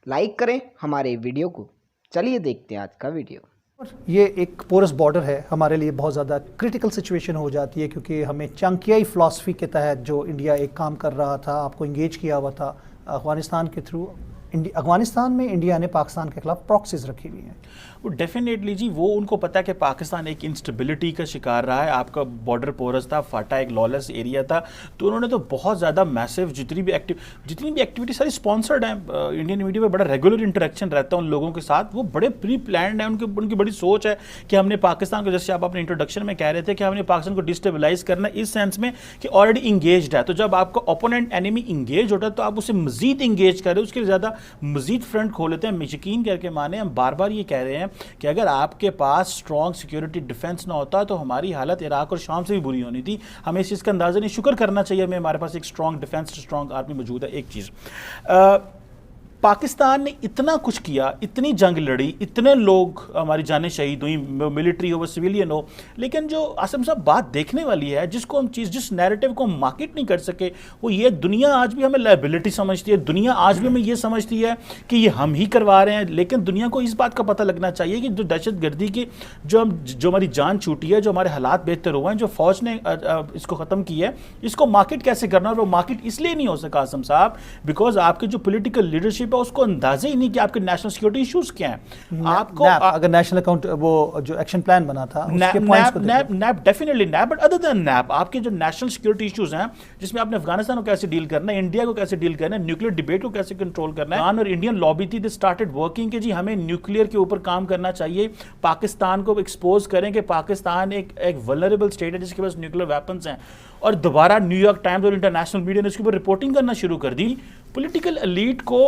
Like करें हमारे video को। चलिए देखते हैं आज का वीडियो। ये एक पोरस बॉर्डर है, हमारे लिए बहुत ज़्यादा क्रिटिकल सिचुएशन हो जाती है क्योंकि हमें चांकियाई फ़िलासफ़ी के तहत जो इंडिया एक काम कर रहा था, आपको इंगेज किया हुआ था अफ़गानिस्तान के थ्रू। अफ़गानिस्तान में इंडिया ने पाकिस्तान के खिलाफ प्रॉक्सीज रखी हुई हैं। वो डेफिनेटली जी, वो उनको पता है कि पाकिस्तान एक इंस्टेबिलिटी का शिकार रहा है। आपका बॉर्डर पोरस था, फाटा एक लॉलेस एरिया था, तो उन्होंने तो बहुत ज़्यादा मैसिव जितनी भी एक्टिविटी सारी स्पॉन्सर्ड है। इंडियन मीडिया में बड़ा रेगुलर इंटरेक्शन रहता है उन लोगों के साथ। वो बड़े प्री प्लान्ड है, उनकी बड़ी सोच है कि हमने पाकिस्तान को, जैसे आप अपने इंट्रोडक्शन में कह रहे थे कि हमने पाकिस्तान को डिस्टेबलाइज करना है, इस सेंस में कि ऑलरेडी इंगेज्ड है। तो जब आपका ओपोनेंट एनिमी इंगेज होता है तो आप उसे मजीद इंगेज करें, उसके ज़्यादा मजीद फ्रंट खोल लेते हैं। यकीन करके माने, हम बार बार ये कह रहे हैं कि अगर आपके पास स्ट्रॉन्ग सिक्योरिटी डिफेंस ना होता तो हमारी हालत इराक और शाम से भी बुरी होनी थी। हमें इस चीज़ का अंदाज़ा नहीं, शुक्र करना चाहिए हमें, हमारे पास एक स्ट्रॉन्ग डिफेंस, स्ट्रॉन्ग आर्मी मौजूद है। एक चीज़, पाकिस्तान ने इतना कुछ किया, इतनी जंग लड़ी, इतने लोग, हमारी जानें शहीद हुई, मिलिट्री हो व सिविलियन हो, लेकिन जो आसिम साहब बात देखने वाली है, जिस नैरेटिव को हम मार्केट नहीं कर सके, वो ये दुनिया आज भी हमें लायबिलिटी समझती है। दुनिया आज भी हमें ये समझती है कि ये हम ही करवा रहे हैं। लेकिन दुनिया को इस बात का पता लगना चाहिए कि जो दहशतगर्दी की जो हमारी जान छूटी है, जो हमारे हालात बेहतर हुए हैं, जो फौज ने इसको ख़त्म किया है, इसको मार्केट कैसे करना है। और वो मार्केट इसलिए नहीं हो सका आसिम साहब, बिकॉज आपके जो पोलिटिकल लीडरशिप उसको अंदाजा ही नहीं कि आपके नेशनल सिक्योरिटी इश्यूज क्या हैं। आपको अगर नेशनल अकाउंट वो जो एक्शन प्लान बना था, nap definitely nap, but other than nap आपके जो नेशनल सिक्योरिटी इश्यूज हैं, जिसमें आपने अफगानिस्तान को कैसे डील करना है, इंडिया को कैसे डील करना है, न्यूक्लियर डिबेट को कैसे कंट्रोल करना है। और इंडियन लॉबी थी, दे स्टार्टेड वर्किंग कि जी हमें न्यूक्लियर के ऊपर काम करना चाहिए, पाकिस्तान को एक्सपोज करें कि पाकिस्तान एक वल्नरेबल स्टेट है जिसके पास न्यूक्लियर वेपन्स हैं। और दोबारा न्यूयॉर्क टाइम्स और इंटरनेशनल मीडिया ने इसके ऊपर रिपोर्टिंग करना शुरू कर दी। पॉलिटिकल एलीट को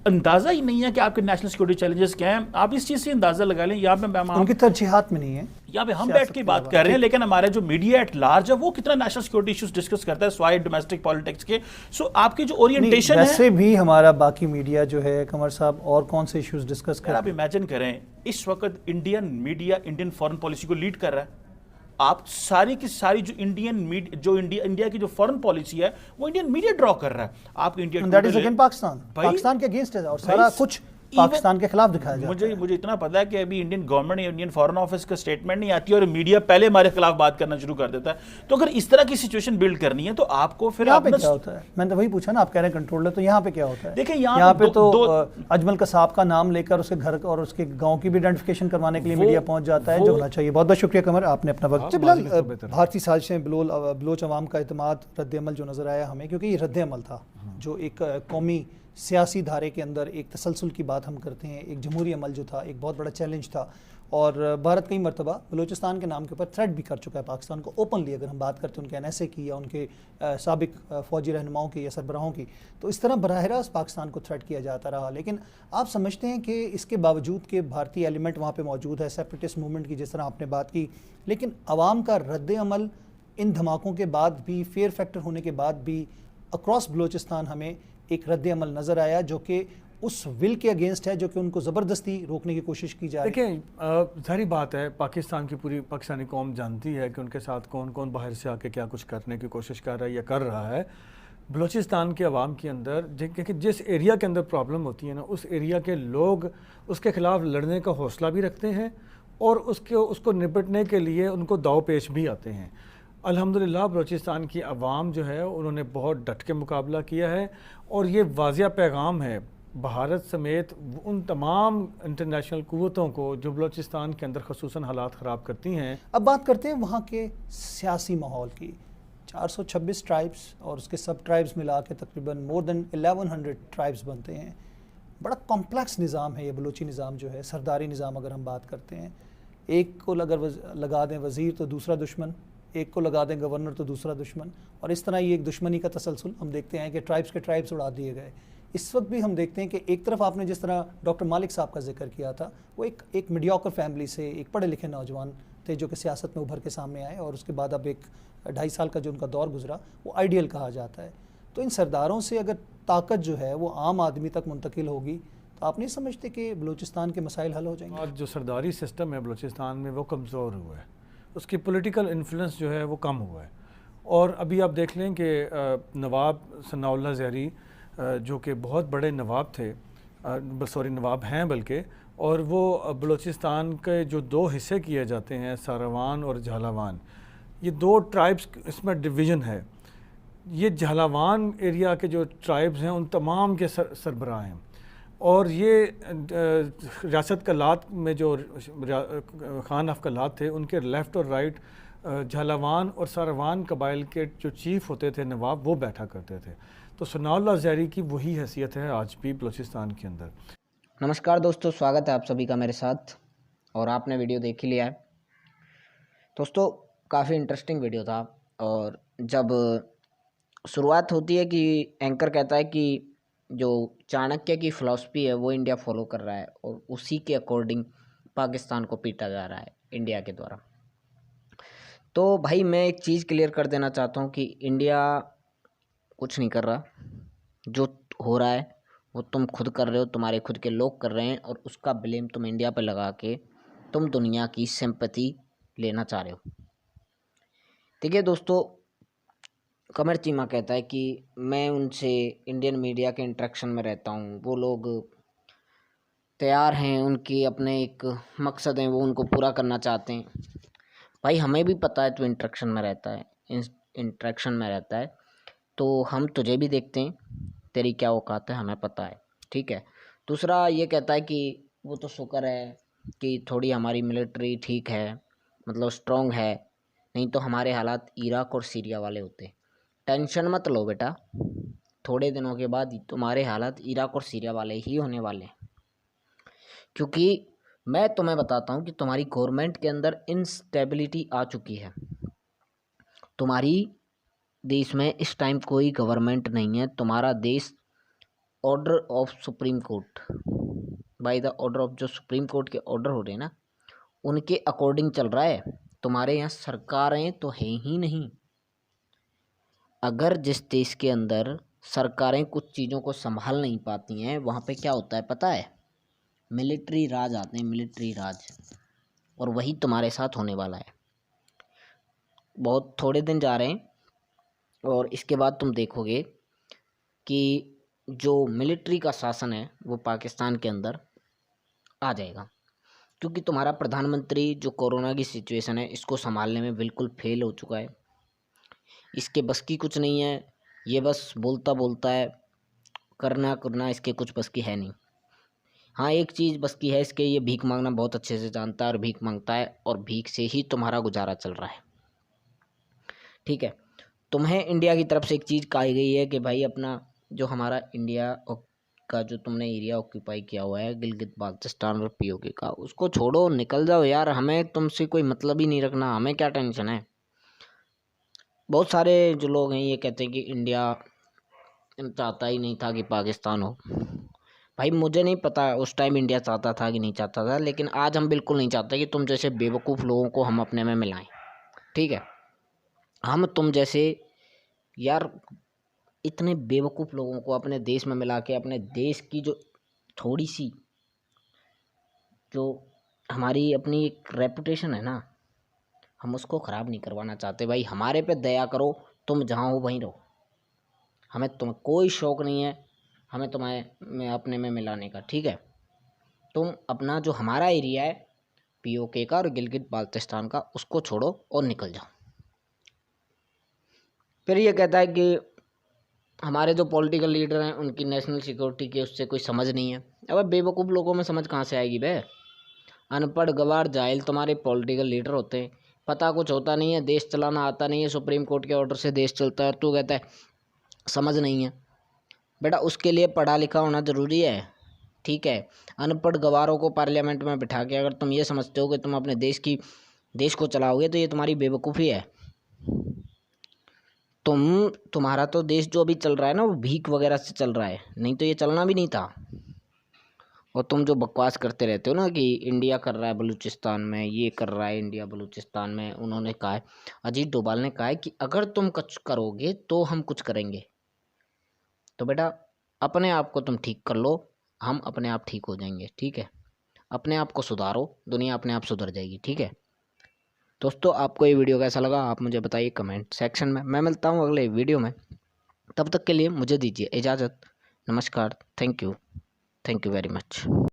अंदाजा ही नहीं है कि आपके नेशनल सिक्योरिटी चैलेंजेस क्या हैं। आप इस चीज़ से अंदाजा लगा लें। यहाँ पे उनकी तरजीहात में नहीं है, यहाँ पे हम बैठ के बात कर रहे हैं, लेकिन हमारे जो मीडिया एट लार्ज है वो कितना नेशनल सिक्योरिटी इश्यूज डिस्कस करता है स्वाइड डोमेस्टिक पॉलिटिक्स के। सो आपकी जो ओरिएंटेशन है, वैसे भी हमारा बाकी मीडिया जो है कमर साहब और कौन से इश्यूज डिस्कस कर। आप इमेजिन करें, इस वक्त Indian media Indian foreign policy को लीड कर रहा है। आप सारी की सारी जो इंडिया की जो फॉरेन पॉलिसी है वो इंडियन मीडिया ड्रॉ कर रहा है। आप India that is against Pakistan के अगेंस्ट है और सारा कुछ पाकिस्तान के खिलाफ दिखाया जाता है। मुझे इतना पता है कि अभी इंडियन गवर्नमेंट या इंडियन फॉरेन ऑफिस का स्टेटमेंट नहीं आती और मीडिया पहले हमारे खिलाफ बात करना शुरू कर देता है। तो अगर इस तरह की सिचुएशन बिल्ड करनी है तो आपको फिर यहाँ पे क्या होता है, मैंने तो वही पूछा ना, आप कह रहे हैं कंट्रोलर, तो यहाँ पे क्या होता है? देखिए यहाँ पे तो अजमल कसाब का नाम लेकर उसके घर और उसके गाँव की भी आइडेंटिफिकेशन करवाने के लिए मीडिया पहुंच जाता है, जो होना चाहिए। बहुत बहुत शुक्रिया कमर, आपने अपना वक्त। भारतीय साजिशें, बलोच अवाम का एतमाद, रद्द-ए-अमल जो नजर आया हमें, क्योंकि ये रद्द-ए-अमल था जो एक कौमी सियासी धारे के अंदर एक तसलसल की बात हम करते हैं, एक जमहूरी अमल जो था एक बहुत बड़ा चैलेंज था। और भारत कई मरतबा बलूचिस्तान के नाम के ऊपर थ्रेट भी कर चुका है पाकिस्तान को ओपनली। अगर हम बात करते हैं उनके NSA की या उनके साबिक फ़ौजी रहनुमाओं की या सरबराहों की, तो इस तरह बराह रास्त पाकिस्तान को थ्रेट किया जाता रहा। लेकिन आप समझते हैं कि इसके बावजूद कि भारतीय एलिमेंट वहाँ पर मौजूद है, सेपरेटिस्ट मूवमेंट की जिस तरह आपने बात की, लेकिन अवाम का रद्द-ए-अमल इन धमाकों के बाद भी, फेयर फैक्टर होने के बाद भी अक्रॉस बलूचिस्तान हमें एक रद्द-ए-अमल नज़र आया जो कि उस विल के अगेंस्ट है, जो कि उनको ज़बरदस्ती रोकने की कोशिश की जा रही है। देखिए, सारी बात है, पाकिस्तान की पूरी पाकिस्तानी कौम जानती है कि उनके साथ कौन कौन बाहर से आके क्या कुछ करने की कोशिश कर रहा है या कर रहा है। बलूचिस्तान के अवाम के अंदर जिस एरिया के अंदर प्रॉब्लम होती है ना, उस एरिया के लोग उसके ख़िलाफ़ लड़ने का हौसला भी रखते हैं और उसको निपटने के लिए उनको दाव पेश भी आते हैं। अल्हम्दुलिल्लाह बलूचिस्तान की आवाम जो है उन्होंने बहुत डट के मुकाबला किया है और ये वाज़िया पैगाम है भारत समेत उन तमाम इंटरनेशनल क़ुव्वतों को जो बलूचिस्तान के अंदर ख़ुसूसन हालात ख़राब करती हैं। अब बात करते हैं वहाँ के सियासी माहौल की। 426 ट्राइब्स और उसके सब ट्राइब्स मिला के तकरीबन मोर देन 1100 ट्राइब्स बनते हैं। बड़ा कॉम्प्लेक्स निज़ाम है ये बलूची निज़ाम जो है, सरदारी निज़ाम अगर हम बात करते हैं। एक को अगर लगा दें वज़ीर तो दूसरा दुश्मन, एक को लगा दें गवर्नर तो दूसरा दुश्मन, और इस तरह ये एक दुश्मनी का तसलसल हम देखते हैं कि ट्राइब्स के ट्राइब्स उड़ा दिए गए। इस वक्त भी हम देखते हैं कि एक तरफ आपने जिस तरह डॉक्टर मालिक साहब का जिक्र किया था, वो एक मीडियोकर फैमिली से, एक पढ़े लिखे नौजवान थे जो कि सियासत में उभर के सामने आए और उसके बाद अब एक 2.5 साल का जो उनका दौर गुजरा वो आइडियल कहा जाता है। तो इन सरदारों से अगर ताकत जो है वो आम आदमी तक मुंतकिल होगी तो आप नहीं समझते कि बलूचिस्तान के मसाइल हल हो जाएंगे? आज जो सरदारी सिस्टम है बलूचिस्तान में वो कमज़ोर हुआ है, उसकी पॉलिटिकल इन्फ्लुएंस जो है वो कम हुआ है। और अभी आप देख लें कि नवाब सनाउल्लाह ज़हरी जो कि बहुत बड़े नवाब थे, सॉरी नवाब हैं बल्कि, और वो बलूचिस्तान के जो 2 हिस्से किए जाते हैं, सारावान और झालावान, ये 2 ट्राइब्स इसमें डिवीज़न है। ये झालावान एरिया के जो ट्राइब्स हैं उन तमाम के सरबराह हैं, और ये रियासत कलात में जो खान ऑफ कलात थे उनके लेफ़्ट और राइट झालावान और सारावान कबाइल के जो चीफ़ होते थे, नवाब, वो बैठा करते थे। तो सनाउल्लाह ज़हरी की वही हैसियत है आज भी बलूचिस्तान के अंदर। नमस्कार दोस्तों, स्वागत है आप सभी का मेरे साथ, और आपने वीडियो देख ही लिया है। दोस्तों, काफ़ी इंटरेस्टिंग वीडियो था, और जब शुरुआत होती है कि एंकर कहता है कि जो चाणक्य की फ़िलॉसफी है वो इंडिया फॉलो कर रहा है और उसी के अकॉर्डिंग पाकिस्तान को पीटा जा रहा है इंडिया के द्वारा। तो भाई मैं एक चीज़ क्लियर कर देना चाहता हूँ कि इंडिया कुछ नहीं कर रहा। जो हो रहा है वो तुम खुद कर रहे हो, तुम्हारे खुद के लोग कर रहे हैं, और उसका ब्लेम तुम इंडिया पर लगा के तुम दुनिया की सिंपैथी लेना चाह रहे हो। ठीक है दोस्तों, कमर चीमा कहता है कि मैं उनसे इंडियन मीडिया के इंटरेक्शन में रहता हूँ, वो लोग तैयार हैं, उनकी अपने एक मकसद हैं, वो उनको पूरा करना चाहते हैं। भाई हमें भी पता है तू इंटरेक्शन में रहता है, इंटरेक्शन में रहता है, तो हम तुझे भी देखते हैं, तेरी क्या औकात है हमें पता है। ठीक है। दूसरा ये कहता है कि वो तो शुक्र है कि थोड़ी हमारी मिलिट्री ठीक है, मतलब स्ट्रॉन्ग है, नहीं तो हमारे हालात इराक और सीरिया वाले होते। टेंशन मत लो बेटा, थोड़े दिनों के बाद तुम्हारे हालात इराक और सीरिया वाले ही होने वाले हैं, क्योंकि मैं तुम्हें बताता हूँ कि तुम्हारी गवर्नमेंट के अंदर इंस्टेबिलिटी आ चुकी है। तुम्हारी देश में इस टाइम कोई गवर्नमेंट नहीं है। तुम्हारा देश order of supreme court, by the order of, जो सुप्रीम कोर्ट के ऑर्डर हो रहे हैं ना, उनके अकॉर्डिंग चल रहा है। तुम्हारे यहाँ सरकारें तो हैं ही नहीं। अगर जिस देश के अंदर सरकारें कुछ चीज़ों को संभाल नहीं पाती हैं, वहाँ पे क्या होता है पता है? मिलिट्री राज आते हैं, मिलिट्री राज, और वही तुम्हारे साथ होने वाला है। बहुत थोड़े दिन जा रहे हैं और इसके बाद तुम देखोगे कि जो मिलिट्री का शासन है वो पाकिस्तान के अंदर आ जाएगा, क्योंकि तुम्हारा प्रधानमंत्री जो कोरोना की सिचुएशन है इसको संभालने में बिल्कुल फेल हो चुका है। इसके बस की कुछ नहीं है, ये बस बोलता बोलता है, करना इसके कुछ बस की है नहीं। हाँ, एक चीज़ बस की है इसके, ये भीख मांगना बहुत अच्छे से जानता है और भीख मांगता है, और भीख से ही तुम्हारा गुजारा चल रहा है। ठीक है। तुम्हें इंडिया की तरफ से एक चीज़ कही गई है कि भाई अपना जो हमारा इंडिया का जो तुमने एरिया ऑक्यूपाई किया हुआ है, गिलगित बाल्टिस्तान और पीओके का, उसको छोड़ो, निकल जाओ यार, हमें तुमसे कोई मतलब ही नहीं रखना, हमें क्या टेंशन है। बहुत सारे जो लोग हैं ये कहते हैं कि इंडिया चाहता ही नहीं था कि पाकिस्तान हो। भाई मुझे नहीं पता उस टाइम इंडिया चाहता था कि नहीं चाहता था, लेकिन आज हम बिल्कुल नहीं चाहते कि तुम जैसे बेवकूफ़ लोगों को हम अपने में मिलाएं। ठीक है। हम तुम जैसे यार इतने बेवकूफ़ लोगों को अपने देश में मिला के अपने देश की जो थोड़ी सी जो हमारी अपनी एक रेपुटेशन है ना, हम उसको ख़राब नहीं करवाना चाहते। भाई हमारे पे दया करो, तुम जहाँ हो वहीं रहो, हमें तुम्हें कोई शौक़ नहीं है हमें तुम्हें अपने में मिलाने का। ठीक है। तुम अपना जो हमारा एरिया है पीओके का और गिलगित बाल्टिस्तान का, उसको छोड़ो और निकल जाओ। फिर ये कहता है कि हमारे जो पॉलिटिकल लीडर हैं उनकी नेशनल सिक्योरिटी की उससे कोई समझ नहीं है। अब बेवकूफ़ लोगों में समझ कहाँ से आएगी बे? अनपढ़ गवार जाहिल तुम्हारे पॉलिटिकल लीडर होते हैं, पता कुछ होता नहीं है, देश चलाना आता नहीं है, सुप्रीम कोर्ट के ऑर्डर से देश चलता है, तू कहता है समझ नहीं है। बेटा उसके लिए पढ़ा लिखा होना ज़रूरी है। ठीक है। अनपढ़ गवारों को पार्लियामेंट में बिठा के अगर तुम ये समझते हो कि तुम अपने देश को चलाओगे तो ये तुम्हारी बेवकूफ़ी है। तुम्हारा तो देश जो अभी चल रहा है ना वो भीख वगैरह से चल रहा है, नहीं तो ये चलना भी नहीं था। और तुम जो बकवास करते रहते हो ना कि इंडिया कर रहा है बलूचिस्तान में, ये कर रहा है इंडिया बलूचिस्तान में, उन्होंने कहा है, अजीत डोभाल ने कहा है कि अगर तुम कुछ करोगे तो हम कुछ करेंगे। तो बेटा अपने आप को तुम ठीक कर लो, हम अपने आप ठीक हो जाएंगे। ठीक है। अपने आप को सुधारो, दुनिया अपने आप सुधर जाएगी। ठीक है दोस्तों, आपको ये वीडियो कैसा लगा आप मुझे बताइए कमेंट सेक्शन में। मैं मिलता हूँ अगले वीडियो में, तब तक के लिए मुझे दीजिए इजाज़त। नमस्कार, thank you. Thank you very much.